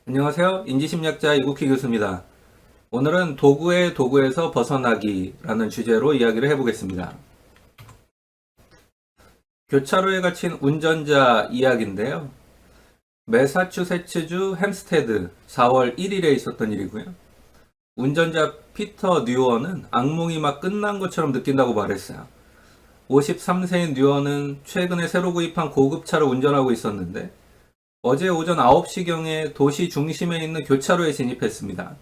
안녕하세요. 인지심리학자 이국희 교수입니다. 오늘은 도구의 도구에서 벗어나기라는 주제로 이야기를 해보겠습니다. 교차로에 갇힌 운전자 이야기인데요. 매사추세츠주 햄스테드 4월 1일에 있었던 일이고요. 운전자 피터 뉴어는 악몽이 막 끝난 것처럼 느낀다고 말했어요. 53세인 뉴어는 최근에 새로 구입한 고급차를 운전하고 있었는데 어제 오전 9시경에 도시 중심에 있는 교차로에 진입했습니다.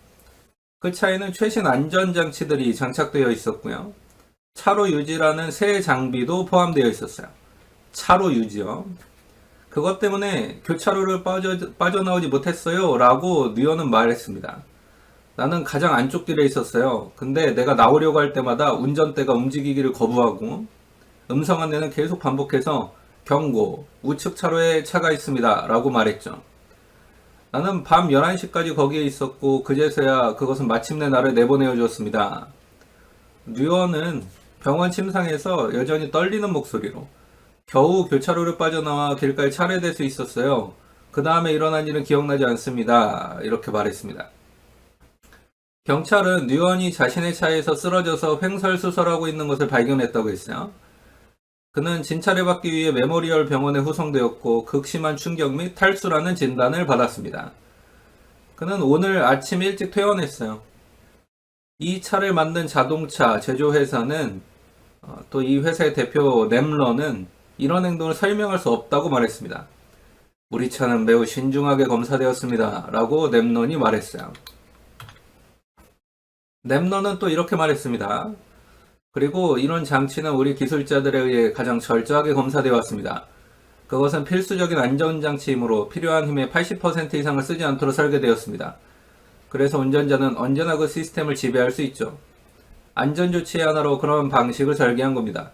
그 차에는 최신 안전장치들이 장착되어 있었고요. 차로 유지라는 새 장비도 포함되어 있었어요. 차로 유지요. 그것 때문에 교차로를 빠져나오지 못했어요 라고 뉴어는 말했습니다. 나는 가장 안쪽 길에 있었어요. 근데 내가 나오려고 할 때마다 운전대가 움직이기를 거부하고 음성 안내는 계속 반복해서 경고, 우측 차로에 차가 있습니다 라고 말했죠. 나는 밤 11시까지 거기에 있었고 그제서야 그것은 마침내 나를 내보내어 주었습니다. 뉴어는 병원 침상에서 여전히 떨리는 목소리로 겨우 교차로를 빠져나와 길가에 차를 댈 수 있었어요. 그 다음에 일어난 일은 기억나지 않습니다. 이렇게 말했습니다. 경찰은 뉴언이 자신의 차에서 쓰러져서 횡설수설하고 있는 것을 발견했다고 했어요. 그는 진찰을 받기 위해 메모리얼 병원에 후송되었고 극심한 충격 및 탈수라는 진단을 받았습니다. 그는 오늘 아침 일찍 퇴원했어요. 이 차를 만든 자동차 제조회사는 또 이 회사의 대표 램러는 이런 행동을 설명할 수 없다고 말했습니다. 우리 차는 매우 신중하게 검사되었습니다. 라고 램런이 말했어요. 램런은 또 이렇게 말했습니다. 그리고 이런 장치는 우리 기술자들에 의해 가장 철저하게 검사되어 왔습니다. 그것은 필수적인 안전장치이므로 필요한 힘의 80% 이상을 쓰지 않도록 설계되었습니다. 그래서 운전자는 언제나 그 시스템을 지배할 수 있죠. 안전조치 하나로 그런 방식을 설계한 겁니다.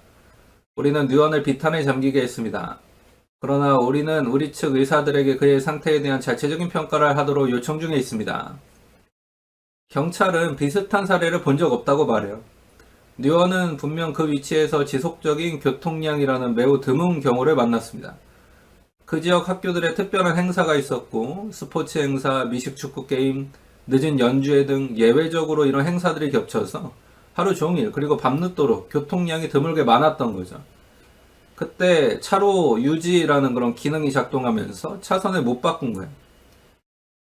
우리는 뉴언을 비탄에 잠기게 했습니다. 그러나 우리는 우리 측 의사들에게 그의 상태에 대한 자체적인 평가를 하도록 요청 중에 있습니다. 경찰은 비슷한 사례를 본 적 없다고 말해요. 뉴언은 분명 그 위치에서 지속적인 교통량이라는 매우 드문 경우를 만났습니다. 그 지역 학교들의 특별한 행사가 있었고 스포츠 행사, 미식축구 게임, 늦은 연주회 등 예외적으로 이런 행사들이 겹쳐서 하루 종일 그리고 밤늦도록 교통량이 드물게 많았던 거죠. 그때 차로 유지라는 그런 기능이 작동하면서 차선을 못 바꾼 거예요.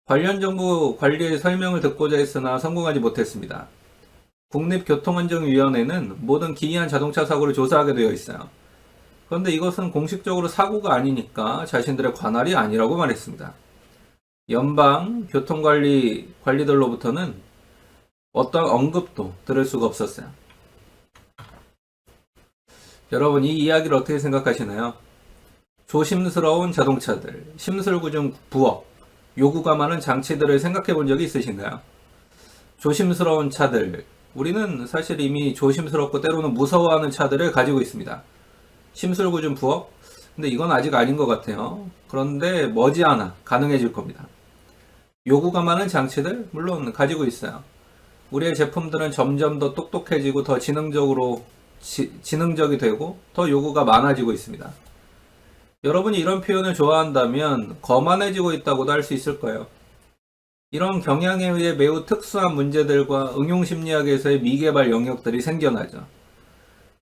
관련 정부 관리의 설명을 듣고자 했으나 성공하지 못했습니다. 국립교통안전위원회는 모든 기이한 자동차 사고를 조사하게 되어 있어요. 그런데 이것은 공식적으로 사고가 아니니까 자신들의 관할이 아니라고 말했습니다. 연방 교통관리들로부터는 어떤 언급도 들을 수가 없었어요. 여러분 이 이야기를 어떻게 생각하시나요? 조심스러운 자동차들, 심술궂은 부엌, 요구가 많은 장치들을 생각해 본 적이 있으신가요? 조심스러운 차들, 우리는 사실 이미 조심스럽고 때로는 무서워하는 차들을 가지고 있습니다. 심술궂은 부엌? 근데 이건 아직 아닌 것 같아요. 그런데 머지않아 가능해질 겁니다. 요구가 많은 장치들? 물론 가지고 있어요. 우리의 제품들은 점점 더 똑똑해지고 더 지능적이 되고 더 요구가 많아지고 있습니다. 여러분이 이런 표현을 좋아한다면 거만해지고 있다고도 할 수 있을 거예요. 이런 경향에 의해 매우 특수한 문제들과 응용심리학에서의 미개발 영역들이 생겨나죠.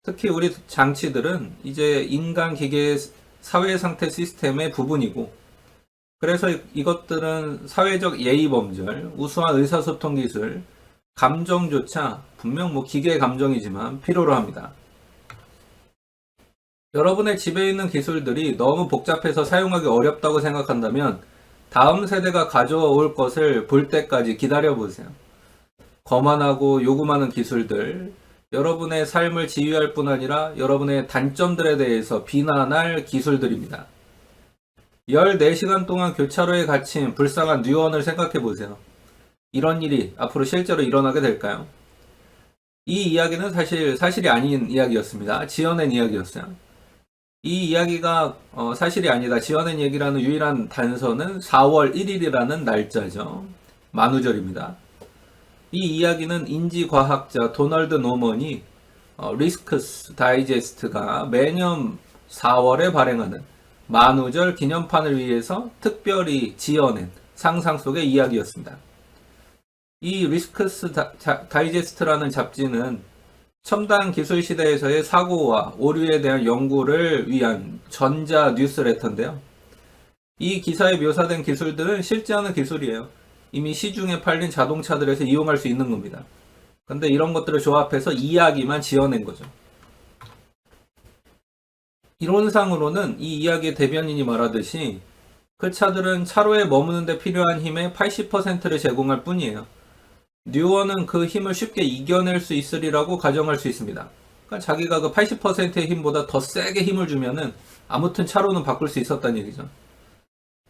특히 우리 장치들은 이제 인간 기계의 사회상태 시스템의 부분이고 그래서 이것들은 사회적 예의범절, 우수한 의사소통 기술, 감정조차 분명 기계의 감정이지만 필요로 합니다. 여러분의 집에 있는 기술들이 너무 복잡해서 사용하기 어렵다고 생각한다면 다음 세대가 가져올 것을 볼 때까지 기다려보세요. 거만하고 요구 많은 기술들, 여러분의 삶을 지휘할 뿐 아니라 여러분의 단점들에 대해서 비난할 기술들입니다. 14시간 동안 교차로에 갇힌 불쌍한 뉴언을 생각해보세요. 이런 일이 앞으로 실제로 일어나게 될까요? 이 이야기는 사실이 아닌 이야기였습니다. 지어낸 이야기였어요. 이 이야기가 사실이 아니다. 지어낸 얘기라는 유일한 단서는 4월 1일이라는 날짜죠. 만우절입니다. 이 이야기는 인지과학자 도널드 노먼이 리스크스 다이제스트가 매년 4월에 발행하는 만우절 기념판을 위해서 특별히 지어낸 상상 속의 이야기였습니다. 이 리스크스 다이제스트라는 잡지는 첨단 기술 시대에서의 사고와 오류에 대한 연구를 위한 전자 뉴스레터인데요. 이 기사에 묘사된 기술들은 실제 하는 기술이에요. 이미 시중에 팔린 자동차들에서 이용할 수 있는 겁니다. 근데 이런 것들을 조합해서 이야기만 지어낸 거죠. 이론상으로는 이 이야기의 대변인이 말하듯이 그 차들은 차로에 머무는 데 필요한 힘의 80%를 제공할 뿐이에요. 뉴어는 그 힘을 쉽게 이겨낼 수 있으리라고 가정할 수 있습니다. 그러니까 자기가 그 80%의 힘보다 더 세게 힘을 주면은 아무튼 차로는 바꿀 수 있었다는 얘기죠.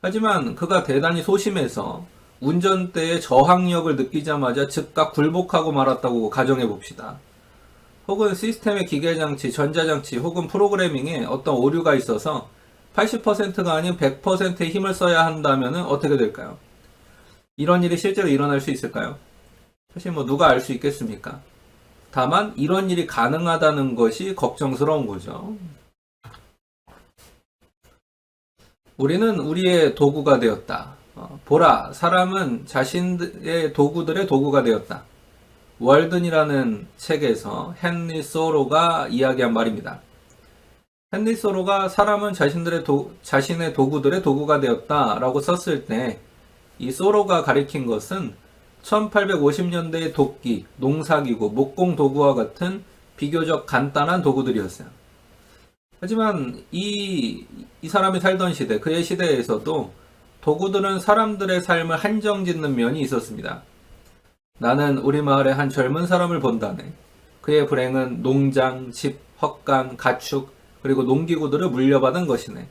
하지만 그가 대단히 소심해서 운전대의 저항력을 느끼자마자 즉각 굴복하고 말았다고 가정해 봅시다. 혹은 시스템의 기계장치, 전자장치 혹은 프로그래밍에 어떤 오류가 있어서 80%가 아닌 100%의 힘을 써야 한다면 어떻게 될까요? 이런 일이 실제로 일어날 수 있을까요? 사실 누가 알 수 있겠습니까? 다만 이런 일이 가능하다는 것이 걱정스러운 거죠. 우리는 우리의 도구가 되었다. 보라, 사람은 자신의 도구들의 도구가 되었다. 월든이라는 책에서 헨리 소로가 이야기한 말입니다. 헨리 소로가 사람은 자신의 도구들의 도구가 되었다라고 썼을 때 이 소로가 가리킨 것은 1850년대의 도끼, 농사기구, 목공 도구와 같은 비교적 간단한 도구들이었어요. 하지만 이 사람이 살던 시대, 그의 시대에서도 도구들은 사람들의 삶을 한정짓는 면이 있었습니다. 나는 우리 마을의 한 젊은 사람을 본다네. 그의 불행은 농장, 집, 헛간, 가축, 그리고 농기구들을 물려받은 것이네.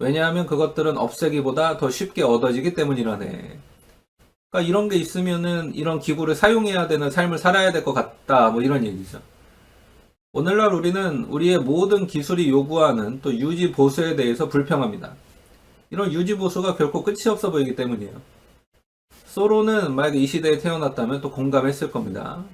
왜냐하면 그것들은 없애기보다 더 쉽게 얻어지기 때문이라네. 그러니까 이런 게 있으면은 이런 기구를 사용해야 되는 삶을 살아야 될 것 같다. 이런 얘기죠. 오늘날 우리는 우리의 모든 기술이 요구하는 또 유지 보수에 대해서 불평합니다. 이런 유지 보수가 결코 끝이 없어 보이기 때문이에요. 소로는 만약에 이 시대에 태어났다면 또 공감했을 겁니다.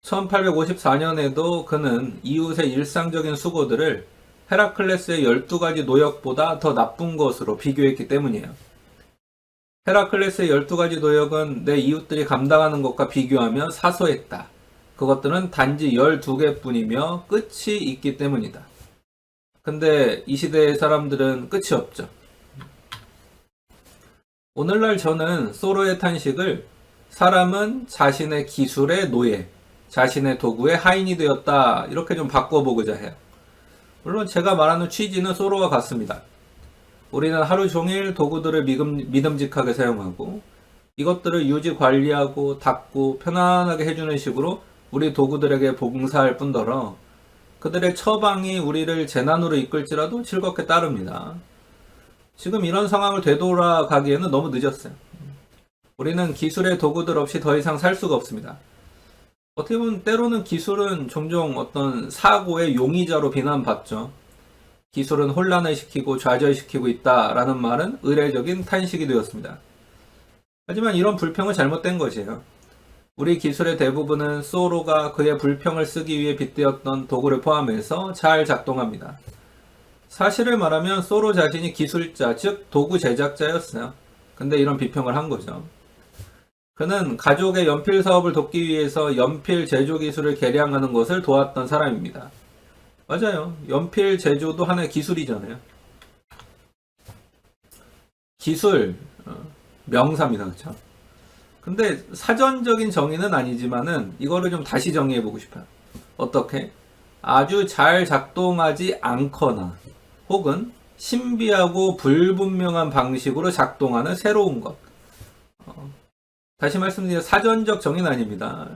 1854년에도 그는 이웃의 일상적인 수고들을 헤라클레스의 12가지 노역보다 더 나쁜 것으로 비교했기 때문이에요. 헤라클레스의 12가지 노역은 내 이웃들이 감당하는 것과 비교하면 사소했다. 그것들은 단지 12개뿐이며 끝이 있기 때문이다. 근데 이 시대의 사람들은 끝이 없죠. 오늘날 저는 소로의 탄식을 사람은 자신의 기술의 노예, 자신의 도구의 하인이 되었다. 이렇게 좀 바꿔보고자 해요. 물론 제가 말하는 취지는 소로와 같습니다. 우리는 하루 종일 도구들을 믿음직하게 사용하고 이것들을 유지 관리하고 닦고 편안하게 해주는 식으로 우리 도구들에게 봉사할 뿐더러 그들의 처방이 우리를 재난으로 이끌지라도 즐겁게 따릅니다. 지금 이런 상황을 되돌아가기에는 너무 늦었어요. 우리는 기술의 도구들 없이 더 이상 살 수가 없습니다. 어떻게 보면 때로는 기술은 종종 어떤 사고의 용의자로 비난받죠. 기술은 혼란을 시키고 좌절시키고 있다라는 말은 의례적인 탄식이 되었습니다. 하지만 이런 불평은 잘못된 것이에요. 우리 기술의 대부분은 소로가 그의 불평을 쓰기 위해 빗대었던 도구를 포함해서 잘 작동합니다. 사실을 말하면 소로 자신이 기술자, 즉 도구 제작자였어요. 근데 이런 비평을 한 거죠. 그는 가족의 연필 사업을 돕기 위해서 연필 제조 기술을 개량하는 것을 도왔던 사람입니다. 맞아요. 연필 제조도 하나의 기술이잖아요. 기술, 명사입니다. 그렇죠? 근데 사전적인 정의는 아니지만은 이거를 좀 다시 정의해 보고 싶어요. 어떻게? 아주 잘 작동하지 않거나 혹은 신비하고 불분명한 방식으로 작동하는 새로운 것. 다시 말씀드리면 사전적 정의는 아닙니다.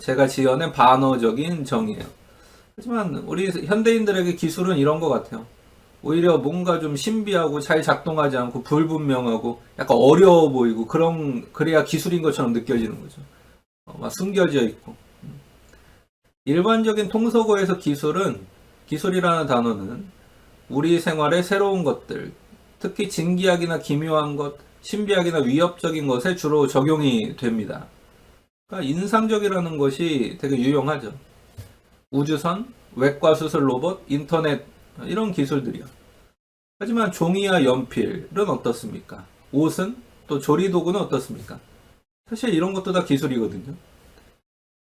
제가 지어낸 반어적인 정의예요. 하지만 우리 현대인들에게 기술은 이런 것 같아요. 오히려 뭔가 좀 신비하고 잘 작동하지 않고 불분명하고 약간 어려워 보이고 그래야 기술인 것처럼 느껴지는 거죠. 막 숨겨져 있고. 일반적인 통속어에서 기술이라는 단어는 우리 생활의 새로운 것들, 특히 진기하기나 기묘한 것, 신비하기나 위협적인 것에 주로 적용이 됩니다. 그러니까 인상적이라는 것이 되게 유용하죠. 우주선, 외과 수술 로봇, 인터넷 이런 기술들이요. 하지만 종이와 연필은 어떻습니까? 옷은 또 조리도구는 어떻습니까? 사실 이런 것도 다 기술이거든요.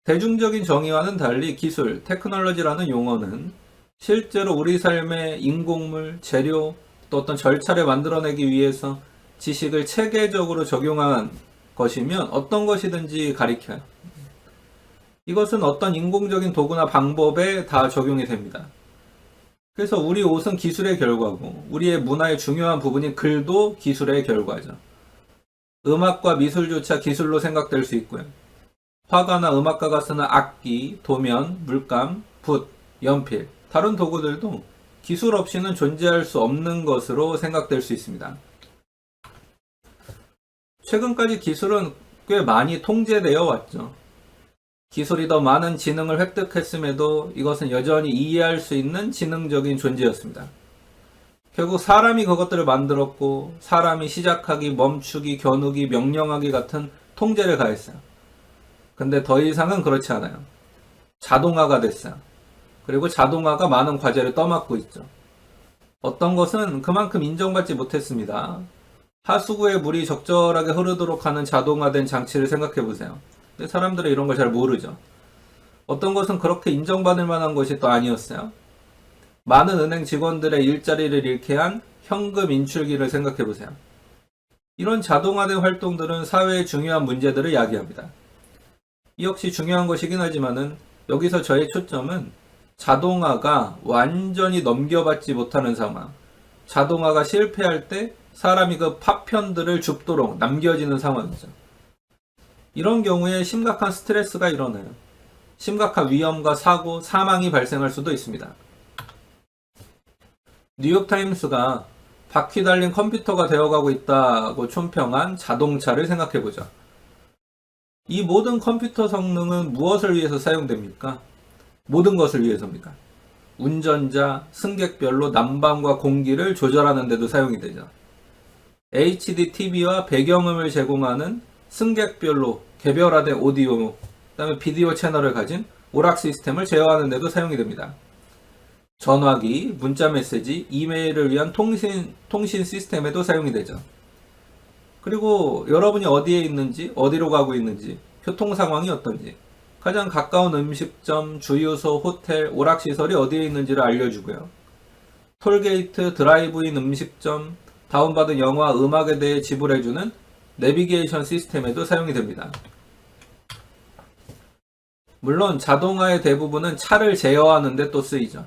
대중적인 정의와는 달리 기술, 테크놀로지라는 용어는 실제로 우리 삶의 인공물, 재료, 또 어떤 절차를 만들어내기 위해서 지식을 체계적으로 적용한 것이면 어떤 것이든지 가리켜요. 이것은 어떤 인공적인 도구나 방법에 다 적용이 됩니다. 그래서 우리 옷은 기술의 결과고 우리의 문화의 중요한 부분인 글도 기술의 결과죠. 음악과 미술조차 기술로 생각될 수 있고요. 화가나 음악가가 쓰는 악기, 도면, 물감, 붓, 연필, 다른 도구들도 기술 없이는 존재할 수 없는 것으로 생각될 수 있습니다. 최근까지 기술은 꽤 많이 통제되어 왔죠. 기술이 더 많은 지능을 획득했음에도 이것은 여전히 이해할 수 있는 지능적인 존재였습니다. 결국 사람이 그것들을 만들었고 사람이 시작하기, 멈추기, 겨누기, 명령하기 같은 통제를 가했어요. 근데 더 이상은 그렇지 않아요. 자동화가 됐어요. 그리고 자동화가 많은 과제를 떠맡고 있죠. 어떤 것은 그만큼 인정받지 못했습니다. 하수구에 물이 적절하게 흐르도록 하는 자동화된 장치를 생각해 보세요. 근데 사람들은 이런 걸 잘 모르죠. 어떤 것은 그렇게 인정받을 만한 것이 또 아니었어요. 많은 은행 직원들의 일자리를 잃게 한 현금 인출기를 생각해 보세요. 이런 자동화된 활동들은 사회의 중요한 문제들을 야기합니다. 이 역시 중요한 것이긴 하지만은 여기서 저의 초점은 자동화가 완전히 넘겨받지 못하는 상황, 자동화가 실패할 때 사람이 그 파편들을 줍도록 남겨지는 상황이죠. 이런 경우에 심각한 스트레스가 일어나요. 심각한 위험과 사고, 사망이 발생할 수도 있습니다. 뉴욕타임스가 바퀴 달린 컴퓨터가 되어가고 있다고 총평한 자동차를 생각해보죠. 이 모든 컴퓨터 성능은 무엇을 위해서 사용됩니까? 모든 것을 위해서입니다. 운전자, 승객별로 난방과 공기를 조절하는 데도 사용이 되죠. HD TV와 배경음을 제공하는 승객별로 개별화된 오디오, 그다음에 비디오 채널을 가진 오락 시스템을 제어하는 데도 사용이 됩니다. 전화기, 문자 메시지, 이메일을 위한 통신 시스템에도 사용이 되죠. 그리고 여러분이 어디에 있는지, 어디로 가고 있는지, 교통 상황이 어떤지, 가장 가까운 음식점, 주유소, 호텔, 오락시설이 어디에 있는지를 알려주고요. 톨게이트, 드라이브인 음식점, 다운받은 영화, 음악에 대해 지불해주는 내비게이션 시스템에도 사용이 됩니다. 물론 자동화의 대부분은 차를 제어하는 데 또 쓰이죠.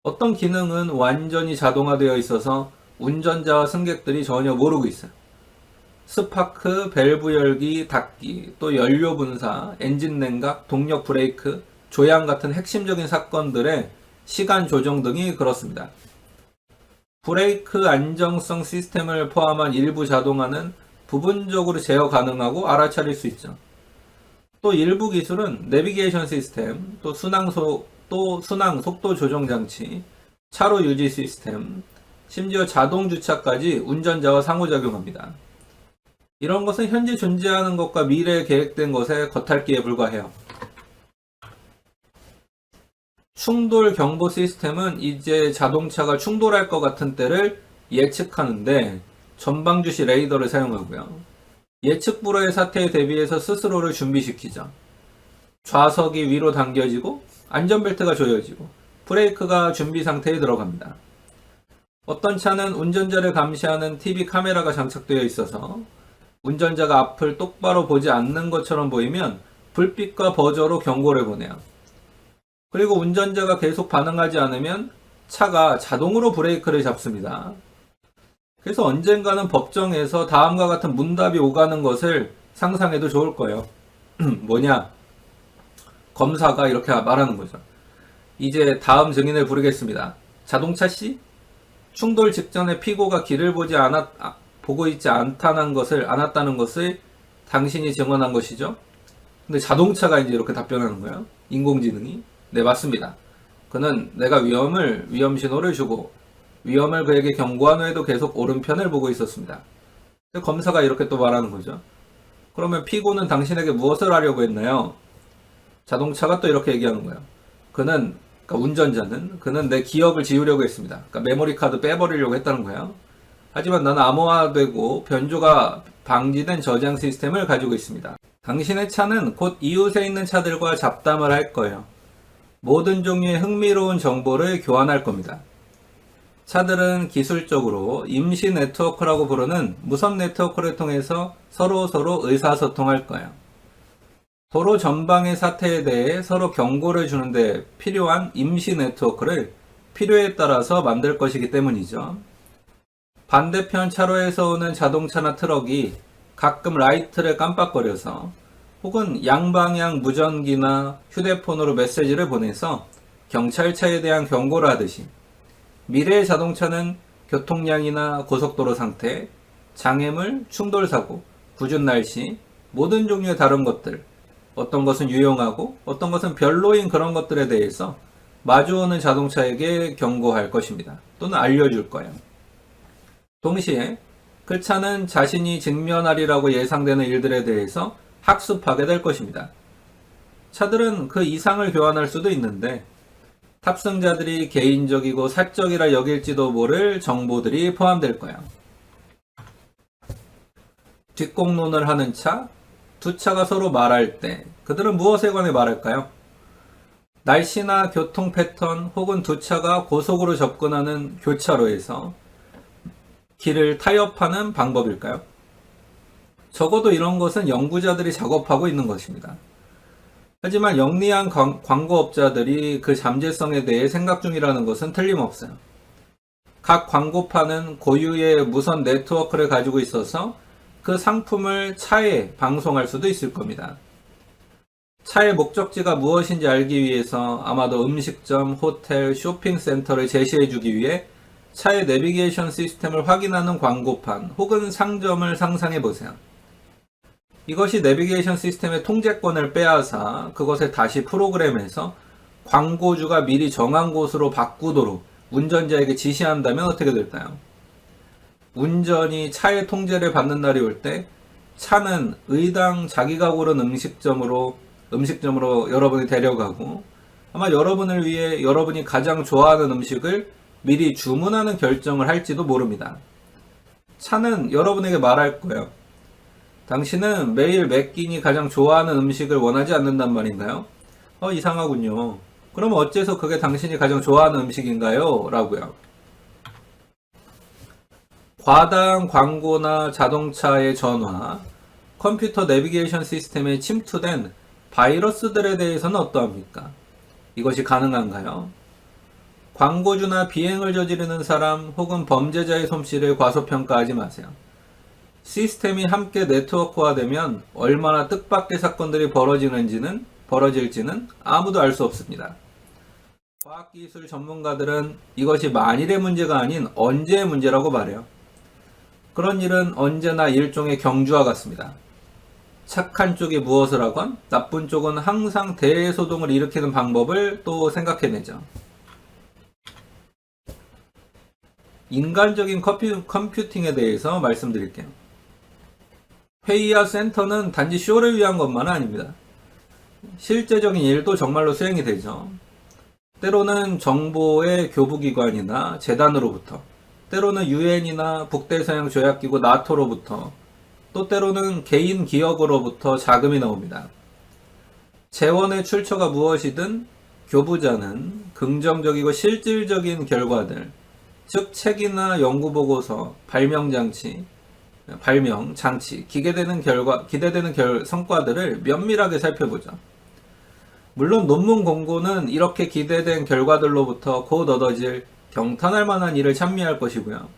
어떤 기능은 완전히 자동화되어 있어서 운전자와 승객들이 전혀 모르고 있어요. 스파크, 밸브 열기, 닫기, 또 연료 분사, 엔진 냉각, 동력 브레이크, 조향 같은 핵심적인 사건들의 시간 조정 등이 그렇습니다. 브레이크 안정성 시스템을 포함한 일부 자동화는 부분적으로 제어 가능하고 알아차릴 수 있죠. 또 일부 기술은 내비게이션 시스템, 또 순항 속도 조정 장치, 차로 유지 시스템, 심지어 자동 주차까지 운전자와 상호작용합니다. 이런 것은 현재 존재하는 것과 미래에 계획된 것의 겉핥기에 불과해요. 충돌 경보 시스템은 이제 자동차가 충돌할 것 같은 때를 예측하는데 전방주시 레이더를 사용하고요. 예측 불허의 사태에 대비해서 스스로를 준비시키죠. 좌석이 위로 당겨지고 안전벨트가 조여지고 브레이크가 준비 상태에 들어갑니다. 어떤 차는 운전자를 감시하는 TV 카메라가 장착되어 있어서 운전자가 앞을 똑바로 보지 않는 것처럼 보이면 불빛과 버저로 경고를 보내요. 그리고 운전자가 계속 반응하지 않으면 차가 자동으로 브레이크를 잡습니다. 그래서 언젠가는 법정에서 다음과 같은 문답이 오가는 것을 상상해도 좋을 거예요. 뭐냐? 검사가 이렇게 말하는 거죠. 이제 다음 증인을 부르겠습니다. 자동차 씨? 충돌 직전에 피고가 길을 보고 있지 않았다는 것을 당신이 증언한 것이죠? 근데 자동차가 이제 이렇게 답변하는 거예요. 인공지능이. 네, 맞습니다. 그는 내가 위험 신호를 주고 위험을 그에게 경고한 후에도 계속 오른편을 보고 있었습니다. 검사가 이렇게 또 말하는 거죠. 그러면 피고는 당신에게 무엇을 하려고 했나요? 자동차가 또 이렇게 얘기하는 거예요. 그러니까 운전자는 내 기억을 지우려고 했습니다. 그러니까 메모리 카드 빼버리려고 했다는 거예요. 하지만 나는 암호화되고 변조가 방지된 저장 시스템을 가지고 있습니다. 당신의 차는 곧 이웃에 있는 차들과 잡담을 할 거예요. 모든 종류의 흥미로운 정보를 교환할 겁니다. 차들은 기술적으로 임시 네트워크라고 부르는 무선 네트워크를 통해서 서로 의사소통할 거예요. 도로 전방의 사태에 대해 서로 경고를 주는데 필요한 임시 네트워크를 필요에 따라서 만들 것이기 때문이죠. 반대편 차로에서 오는 자동차나 트럭이 가끔 라이트를 깜빡거려서 혹은 양방향 무전기나 휴대폰으로 메시지를 보내서 경찰차에 대한 경고를 하듯이 미래의 자동차는 교통량이나 고속도로 상태, 장애물, 충돌사고, 궂은 날씨, 모든 종류의 다른 것들, 어떤 것은 유용하고 어떤 것은 별로인 그런 것들에 대해서 마주오는 자동차에게 경고할 것입니다. 또는 알려줄 거예요. 동시에 그 차는 자신이 직면하리라고 예상되는 일들에 대해서 학습하게 될 것입니다. 차들은 그 이상을 교환할 수도 있는데 탑승자들이 개인적이고 사적이라 여길지도 모를 정보들이 포함될 거야. 뒷공론을 하는 차, 두 차가 서로 말할 때 그들은 무엇에 관해 말할까요? 날씨나 교통 패턴 혹은 두 차가 고속으로 접근하는 교차로에서 길을 타협하는 방법일까요? 적어도 이런 것은 연구자들이 작업하고 있는 것입니다. 하지만 영리한 광고업자들이 그 잠재성에 대해 생각 중이라는 것은 틀림없어요. 각 광고판은 고유의 무선 네트워크를 가지고 있어서 그 상품을 차에 방송할 수도 있을 겁니다. 차의 목적지가 무엇인지 알기 위해서 아마도 음식점, 호텔, 쇼핑센터를 제시해주기 위해 차의 내비게이션 시스템을 확인하는 광고판 혹은 상점을 상상해보세요. 이것이 내비게이션 시스템의 통제권을 빼앗아 그것을 다시 프로그램해서 광고주가 미리 정한 곳으로 바꾸도록 운전자에게 지시한다면 어떻게 될까요? 운전이 차의 통제를 받는 날이 올 때 차는 의당 자기가 고른 음식점으로 여러분이 데려가고 아마 여러분을 위해 여러분이 가장 좋아하는 음식을 미리 주문하는 결정을 할지도 모릅니다. 차는 여러분에게 말할 거예요. 당신은 매일 몇 끼니 가장 좋아하는 음식을 원하지 않는단 말인가요? 이상하군요. 그럼 어째서 그게 당신이 가장 좋아하는 음식인가요? 라고요. 과다한 광고나 자동차의 전화, 컴퓨터 내비게이션 시스템에 침투된 바이러스들에 대해서는 어떠합니까? 이것이 가능한가요? 광고주나 비행을 저지르는 사람 혹은 범죄자의 솜씨를 과소평가하지 마세요. 시스템이 함께 네트워크화되면 얼마나 뜻밖의 사건들이 벌어질지는 아무도 알 수 없습니다. 과학기술 전문가들은 이것이 만일의 문제가 아닌 언제의 문제라고 말해요. 그런 일은 언제나 일종의 경주와 같습니다. 착한 쪽이 무엇을 하건 나쁜 쪽은 항상 대소동을 일으키는 방법을 또 생각해내죠. 인간적인 컴퓨팅에 대해서 말씀드릴게요. 회의와 센터는 단지 쇼를 위한 것만은 아닙니다. 실제적인 일도 정말로 수행이 되죠. 때로는 정보의 교부기관이나 재단으로부터, 때로는 유엔이나 북대서양 조약기구 나토로부터, 또 때로는 개인 기업으로부터 자금이 나옵니다. 재원의 출처가 무엇이든 교부자는 긍정적이고 실질적인 결과들, 즉 책이나 연구보고서, 발명장치, 기대되는 성과들을 면밀하게 살펴보죠. 물론 논문 공고는 이렇게 기대된 결과들로부터 곧 얻어질 경탄할 만한 일을 찬미할 것이고요.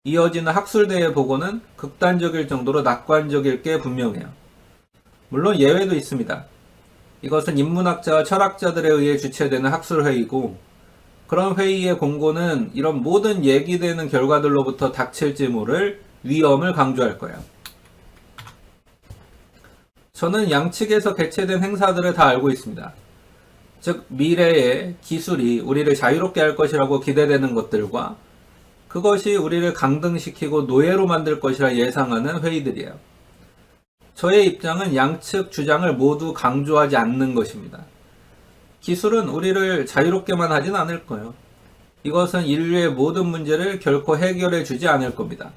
이어지는 학술대회 보고는 극단적일 정도로 낙관적일 게 분명해요. 물론 예외도 있습니다. 이것은 인문학자와 철학자들에 의해 주최되는 학술회의고, 그런 회의의 공고는 이런 모든 얘기되는 결과들로부터 닥칠지 모를 위험을 강조할 거예요. 저는 양측에서 개최된 행사들을 다 알고 있습니다. 즉 미래의 기술이 우리를 자유롭게 할 것이라고 기대되는 것들과 그것이 우리를 강등시키고 노예로 만들 것이라 예상하는 회의들이에요. 저의 입장은 양측 주장을 모두 강조하지 않는 것입니다. 기술은 우리를 자유롭게만 하진 않을 거예요. 이것은 인류의 모든 문제를 결코 해결해 주지 않을 겁니다.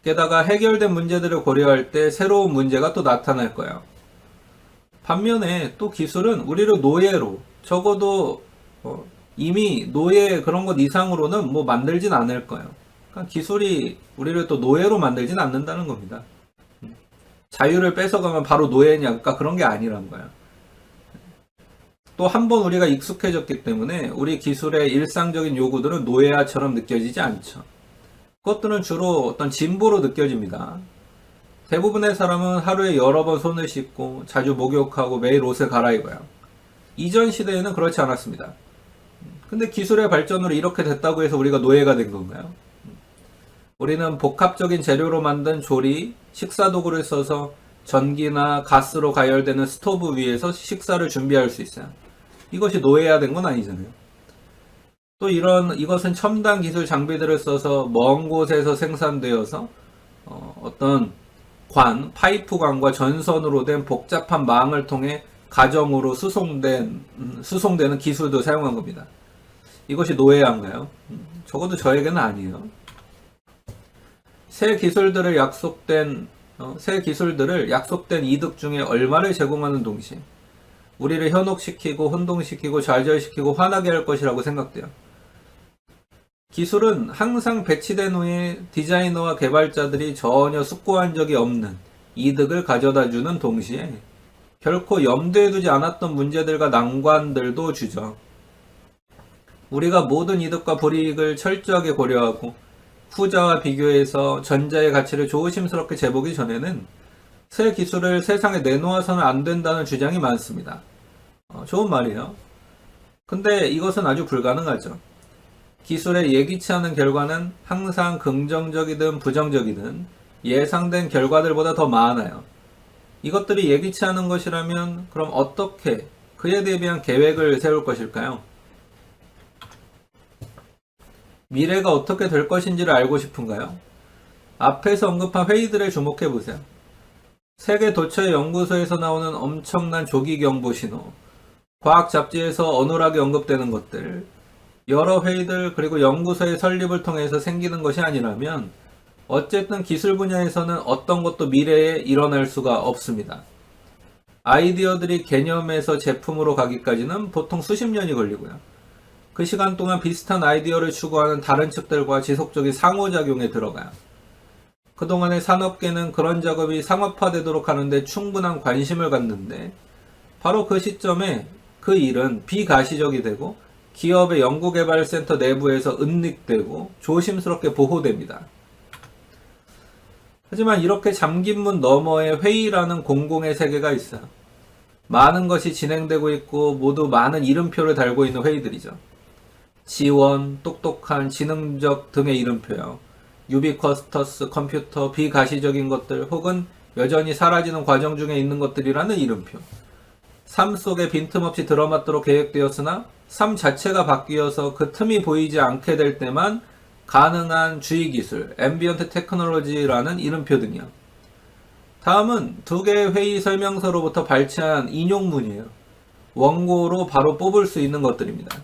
게다가 해결된 문제들을 고려할 때 새로운 문제가 또 나타날 거예요. 반면에 또 기술은 우리를 노예로, 적어도 이미 노예 그런 것 이상으로는 뭐 만들진 않을 거예요. 그러니까 기술이 우리를 또 노예로 만들진 않는다는 겁니다. 자유를 뺏어가면 바로 노예냐? 그러니까 그런 게 아니란 거예요. 또 한 번 우리가 익숙해졌기 때문에 우리 기술의 일상적인 요구들은 노예화처럼 느껴지지 않죠. 그것들은 주로 어떤 진보로 느껴집니다. 대부분의 사람은 하루에 여러 번 손을 씻고 자주 목욕하고 매일 옷을 갈아입어요. 이전 시대에는 그렇지 않았습니다. 근데 기술의 발전으로 이렇게 됐다고 해서 우리가 노예가 된 건가요? 우리는 복합적인 재료로 만든 조리, 식사 도구를 써서 전기나 가스로 가열되는 스토브 위에서 식사를 준비할 수 있어요. 이것이 노예화된 건 아니잖아요. 또 이것은 첨단 기술 장비들을 써서 먼 곳에서 생산되어서 어떤 파이프관과 전선으로 된 복잡한 망을 통해 가정으로 수송되는 기술도 사용한 겁니다. 이것이 노예화인가요? 적어도 저에게는 아니에요. 새 기술들을 약속된 이득 중에 얼마를 제공하는 동시에 우리를 현혹시키고 혼동시키고 좌절시키고 화나게 할 것이라고 생각돼요. 기술은 항상 배치된 후에 디자이너와 개발자들이 전혀 숙고한 적이 없는 이득을 가져다 주는 동시에 결코 염두에 두지 않았던 문제들과 난관들도 주죠. 우리가 모든 이득과 불이익을 철저하게 고려하고 후자와 비교해서 전자의 가치를 조심스럽게 재보기 전에는 새 기술을 세상에 내놓아서는 안 된다는 주장이 많습니다. 좋은 말이에요. 근데 이것은 아주 불가능하죠. 기술의 예기치 않은 결과는 항상 긍정적이든 부정적이든 예상된 결과들보다 더 많아요. 이것들이 예기치 않은 것이라면 그럼 어떻게 그에 대비한 계획을 세울 것일까요? 미래가 어떻게 될 것인지를 알고 싶은가요? 앞에서 언급한 회의들에 주목해 보세요. 세계 도처의 연구소에서 나오는 엄청난 조기 경보 신호, 과학 잡지에서 어눌하게 언급되는 것들, 여러 회의들 그리고 연구소의 설립을 통해서 생기는 것이 아니라면 어쨌든 기술 분야에서는 어떤 것도 미래에 일어날 수가 없습니다. 아이디어들이 개념에서 제품으로 가기까지는 보통 수십 년이 걸리고요. 그 시간 동안 비슷한 아이디어를 추구하는 다른 측들과 지속적인 상호작용에 들어가요. 그동안의 산업계는 그런 작업이 상업화되도록 하는데 충분한 관심을 갖는데 바로 그 시점에 그 일은 비가시적이 되고 기업의 연구개발센터 내부에서 은닉되고 조심스럽게 보호됩니다. 하지만 이렇게 잠긴 문 너머에 회의라는 공공의 세계가 있어요. 많은 것이 진행되고 있고 모두 많은 이름표를 달고 있는 회의들이죠. 지원, 똑똑한, 지능적 등의 이름표요. 유비쿼스터스, 컴퓨터, 비가시적인 것들 혹은 여전히 사라지는 과정 중에 있는 것들이라는 이름표. 삶 속에 빈틈없이 들어맞도록 계획되었으나 삶 자체가 바뀌어서 그 틈이 보이지 않게 될 때만 가능한 주의기술, 앰비언트 테크놀로지라는 이름표 등이요. 다음은 두 개의 회의 설명서로부터 발췌한 인용문이에요. 원고로 바로 뽑을 수 있는 것들입니다.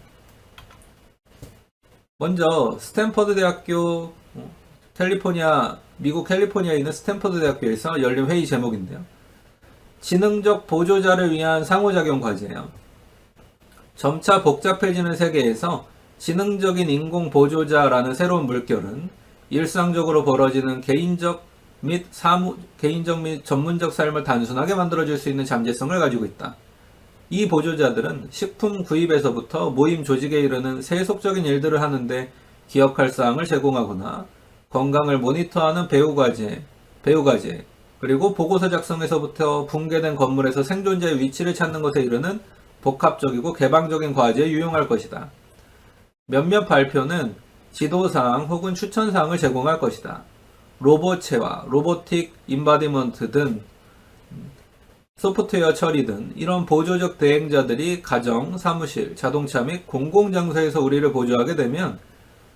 먼저 스탠퍼드 대학교 미국 캘리포니아에 있는 스탠퍼드 대학교에서 열린 회의 제목인데요. 지능적 보조자를 위한 상호작용 과제예요. 점차 복잡해지는 세계에서 지능적인 인공 보조자라는 새로운 물결은 일상적으로 벌어지는 개인적 및 전문적 삶을 단순하게 만들어줄 수 있는 잠재성을 가지고 있다. 이 보조자들은 식품 구입에서부터 모임 조직에 이르는 세속적인 일들을 하는데 기억할 사항을 제공하거나 건강을 모니터하는 배우과제, 그리고 보고서 작성에서부터 붕괴된 건물에서 생존자의 위치를 찾는 것에 이르는 복합적이고 개방적인 과제에 유용할 것이다. 몇몇 발표는 지도사항 혹은 추천사항을 제공할 것이다. 로봇체화, 로보틱 인바디먼트 등 소프트웨어 처리 등 이런 보조적 대행자들이 가정, 사무실, 자동차 및 공공장소에서 우리를 보조하게 되면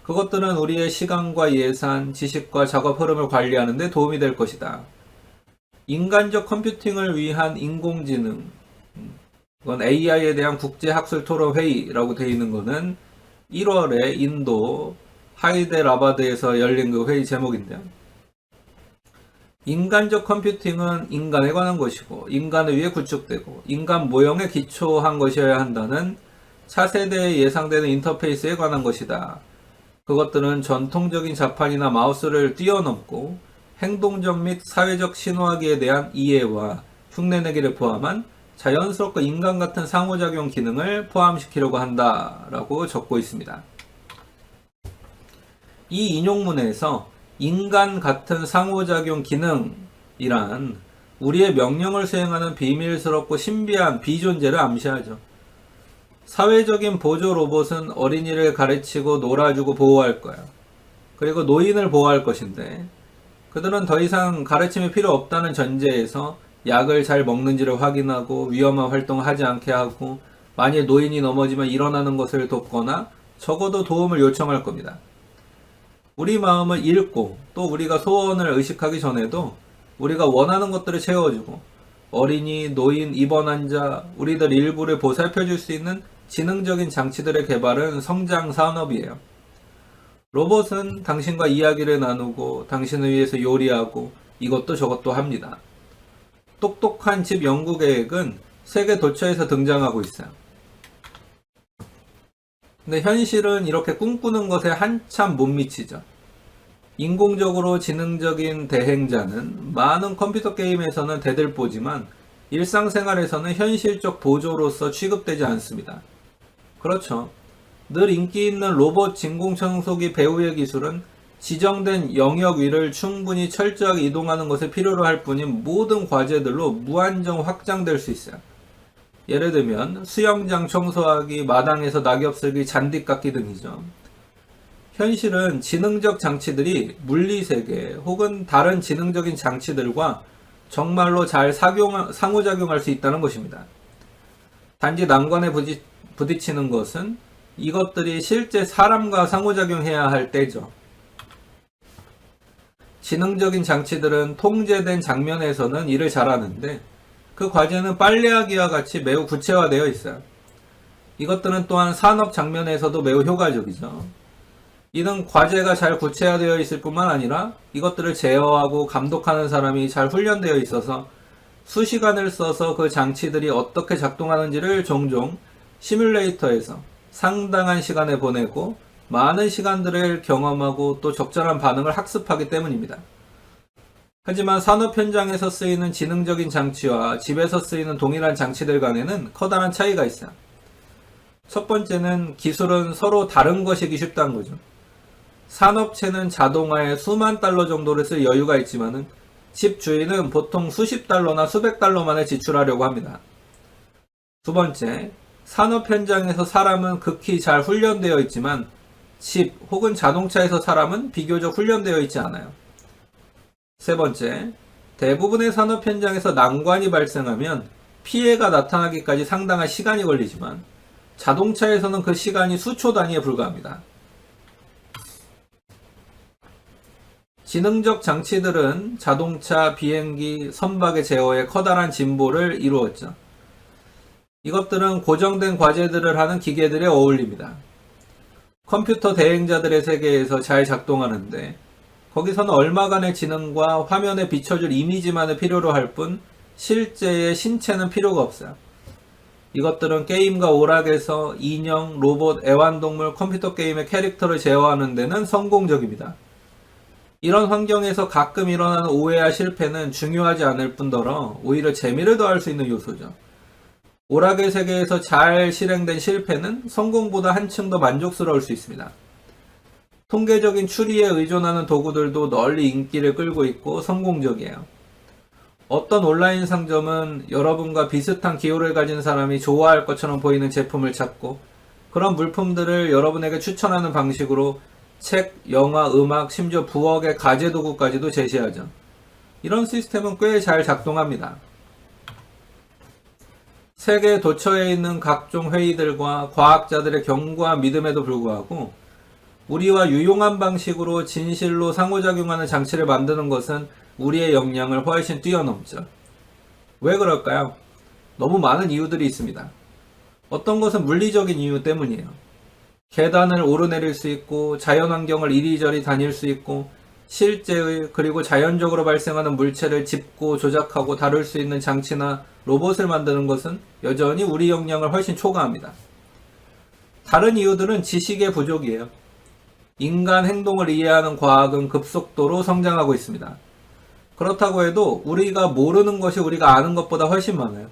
그것들은 우리의 시간과 예산, 지식과 작업 흐름을 관리하는 데 도움이 될 것이다. 인간적 컴퓨팅을 위한 인공지능, 이건 AI에 대한 국제학술 토론 회의라고 되어 있는 것은 1월에 인도 하이데라바드에서 열린 그 회의 제목인데요. 인간적 컴퓨팅은 인간에 관한 것이고 인간을 위해 구축되고 인간 모형에 기초한 것이어야 한다는 차세대에 예상되는 인터페이스에 관한 것이다. 그것들은 전통적인 자판이나 마우스를 뛰어넘고 행동적 및 사회적 신호하기에 대한 이해와 흉내내기를 포함한 자연스럽고 인간 같은 상호작용 기능을 포함시키려고 한다라고 적고 있습니다. 이 인용문에서 인간 같은 상호작용 기능이란 우리의 명령을 수행하는 비밀스럽고 신비한 비존재를 암시하죠. 사회적인 보조 로봇은 어린이를 가르치고 놀아주고 보호할 거야. 그리고 노인을 보호할 것인데 그들은 더 이상 가르침이 필요 없다는 전제에서 약을 잘 먹는지를 확인하고 위험한 활동을 하지 않게 하고 만일 노인이 넘어지면 일어나는 것을 돕거나 적어도 도움을 요청할 겁니다. 우리 마음을 읽고 또 우리가 소원을 의식하기 전에도 우리가 원하는 것들을 채워주고 어린이, 노인, 입원 환자, 우리들 일부를 보살펴줄 수 있는 지능적인 장치들의 개발은 성장 산업이에요. 로봇은 당신과 이야기를 나누고 당신을 위해서 요리하고 이것도 저것도 합니다. 똑똑한 집 연구 계획은 세계 도처에서 등장하고 있어요. 근데 현실은 이렇게 꿈꾸는 것에 한참 못 미치죠. 인공적으로 지능적인 대행자는 많은 컴퓨터 게임에서는 대들보지만 일상생활에서는 현실적 보조로서 취급되지 않습니다. 그렇죠. 늘 인기 있는 로봇 진공청소기 배우의 기술은 지정된 영역 위를 충분히 철저하게 이동하는 것을 필요로 할 뿐인 모든 과제들로 무한정 확장될 수 있어요. 예를 들면 수영장 청소하기, 마당에서 낙엽 쓸기, 잔디 깎기 등이죠. 현실은 지능적 장치들이 물리세계 혹은 다른 지능적인 장치들과 정말로 잘 상호작용할 수 있다는 것입니다. 단지 난관에 부딪히는 것은 이것들이 실제 사람과 상호작용해야 할 때죠. 지능적인 장치들은 통제된 장면에서는 일을 잘하는데 그 과제는 빨래하기와 같이 매우 구체화되어 있어요. 이것들은 또한 산업 장면에서도 매우 효과적이죠. 이는 과제가 잘 구체화되어 있을 뿐만 아니라 이것들을 제어하고 감독하는 사람이 잘 훈련되어 있어서 수시간을 써서 그 장치들이 어떻게 작동하는지를 종종 시뮬레이터에서 상당한 시간을 보내고 많은 시간들을 경험하고 또 적절한 반응을 학습하기 때문입니다. 하지만 산업 현장에서 쓰이는 지능적인 장치와 집에서 쓰이는 동일한 장치들 간에는 커다란 차이가 있어요. 첫 번째는 기술은 서로 다른 것이기 쉽다는 거죠. 산업체는 자동화에 수만 달러 정도를 쓸 여유가 있지만은 집 주인은 보통 수십 달러나 수백 달러만을 지출하려고 합니다. 두 번째, 산업 현장에서 사람은 극히 잘 훈련되어 있지만 집 혹은 자동차에서 사람은 비교적 훈련되어 있지 않아요. 세 번째, 대부분의 산업 현장에서 난관이 발생하면 피해가 나타나기까지 상당한 시간이 걸리지만 자동차에서는 그 시간이 수초 단위에 불과합니다. 지능적 장치들은 자동차, 비행기, 선박의 제어에 커다란 진보를 이루었죠. 이것들은 고정된 과제들을 하는 기계들에 어울립니다. 컴퓨터 대행자들의 세계에서 잘 작동하는데 거기서는 얼마간의 지능과 화면에 비춰줄 이미지만을 필요로 할 뿐 실제의 신체는 필요가 없어요. 이것들은 게임과 오락에서 인형, 로봇, 애완동물, 컴퓨터 게임의 캐릭터를 제어하는 데는 성공적입니다. 이런 환경에서 가끔 일어나는 오해와 실패는 중요하지 않을 뿐더러 오히려 재미를 더할 수 있는 요소죠. 오락의 세계에서 잘 실행된 실패는 성공보다 한층 더 만족스러울 수 있습니다. 통계적인 추리에 의존하는 도구들도 널리 인기를 끌고 있고 성공적이에요. 어떤 온라인 상점은 여러분과 비슷한 기호를 가진 사람이 좋아할 것처럼 보이는 제품을 찾고 그런 물품들을 여러분에게 추천하는 방식으로 책, 영화, 음악, 심지어 부엌의 가재 도구까지도 제시하죠. 이런 시스템은 꽤 잘 작동합니다. 세계 도처에 있는 각종 회의들과 과학자들의 견고한 믿음에도 불구하고 우리와 유용한 방식으로 진실로 상호작용하는 장치를 만드는 것은 우리의 역량을 훨씬 뛰어넘죠. 왜 그럴까요? 너무 많은 이유들이 있습니다. 어떤 것은 물리적인 이유 때문이에요. 계단을 오르내릴 수 있고 자연환경을 이리저리 다닐 수 있고 실제의 그리고 자연적으로 발생하는 물체를 짚고 조작하고 다룰 수 있는 장치나 로봇을 만드는 것은 여전히 우리 역량을 훨씬 초과합니다. 다른 이유들은 지식의 부족이에요. 인간 행동을 이해하는 과학은 급속도로 성장하고 있습니다. 그렇다고 해도 우리가 모르는 것이 우리가 아는 것보다 훨씬 많아요.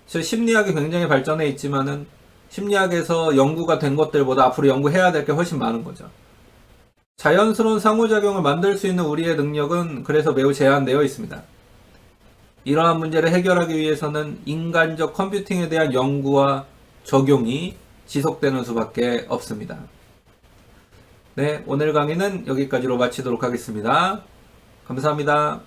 심리학이 굉장히 발전해 있지만은 심리학에서 연구가 된 것들보다 앞으로 연구해야 될 게 훨씬 많은 거죠. 자연스러운 상호작용을 만들 수 있는 우리의 능력은 그래서 매우 제한되어 있습니다. 이러한 문제를 해결하기 위해서는 인간적 컴퓨팅에 대한 연구와 적용이 지속되는 수밖에 없습니다. 네, 오늘 강의는 여기까지로 마치도록 하겠습니다. 감사합니다.